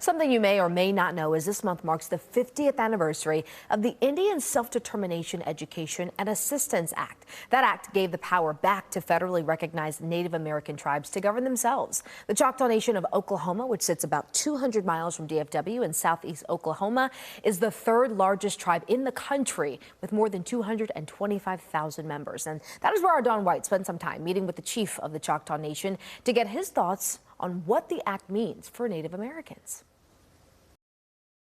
Something you may or may not know is this month marks the 50th anniversary of the Indian Self-Determination Education and Assistance Act. That act gave the power back to federally recognized Native American tribes to govern themselves. The Choctaw Nation of Oklahoma, which sits about 200 miles from DFW in southeast Oklahoma, is the third largest tribe in the country with more than 225,000 members. And that is where our Don White spent some time meeting with the chief of the Choctaw Nation to get his thoughts on what the act means for Native Americans.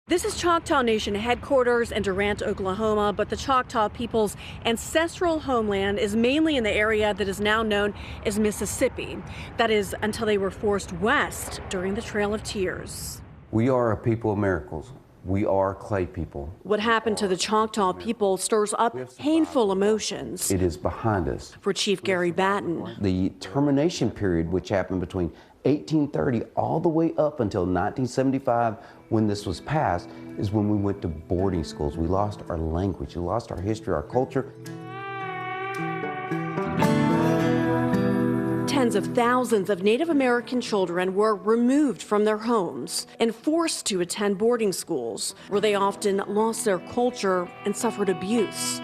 This is Choctaw Nation headquarters in Durant, Oklahoma, but the Choctaw people's ancestral homeland is mainly in the area that is now known as Mississippi. That is until they were forced west during the Trail of Tears. We are a people of miracles. We are clay people. What happened to the Choctaw people stirs up painful emotions. It is behind us. For Chief Gary Batten, the termination period, which happened between 1830 all the way up until 1975, when this was passed, is when we went to boarding schools. We lost our language, we lost our history, our culture. Tens of thousands of Native American children were removed from their homes and forced to attend boarding schools, where they often lost their culture and suffered abuse.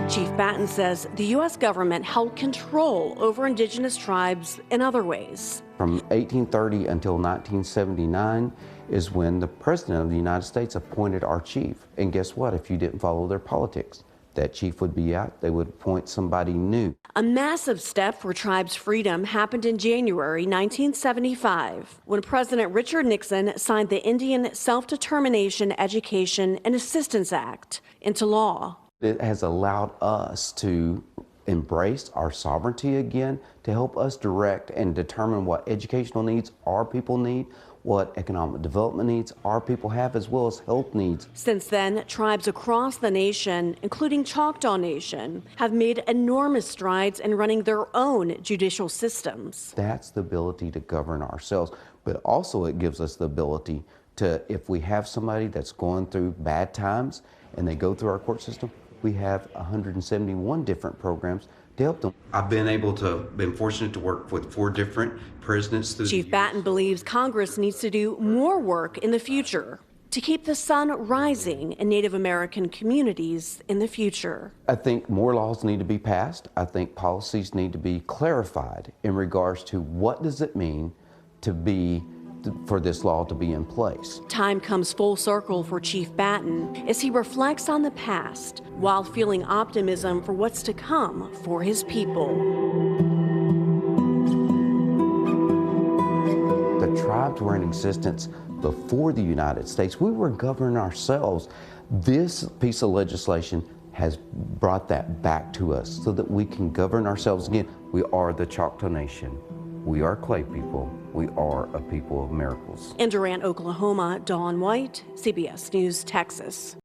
Chief Batten says the U.S. government held control over indigenous tribes in other ways. From 1830 until 1979 is when the President of the United States appointed our chief. And guess what? If you didn't follow their politics, that chief would be out. They would appoint somebody new. A massive step for tribes' freedom happened in January 1975 when President Richard Nixon signed the Indian Self-Determination Education and Assistance Act into law. It has allowed us to embrace our sovereignty again, to help us direct and determine what educational needs our people need, what economic development needs our people have, as well as health needs. Since then, tribes across the nation, including Choctaw Nation, have made enormous strides in running their own judicial systems. That's the ability to govern ourselves, but also it gives us the ability to, if we have somebody that's going through bad times and they go through our court system, we have 171 different programs to help them. I've been fortunate to work with 4 different presidents. Chief Batten believes Congress needs to do more work in the future to keep the sun rising in Native American communities in the future. I think more laws need to be passed. I think policies need to be clarified in regards to what does it mean for this law to be in place. Time comes full circle for Chief Batten as he reflects on the past while feeling optimism for what's to come for his people. The tribes were in existence before the United States. We were governing ourselves. This piece of legislation has brought that back to us so that we can govern ourselves again. We are the Choctaw Nation. We are clay people. We are a people of miracles. In Durant, Oklahoma, Dawn White, CBS News, Texas.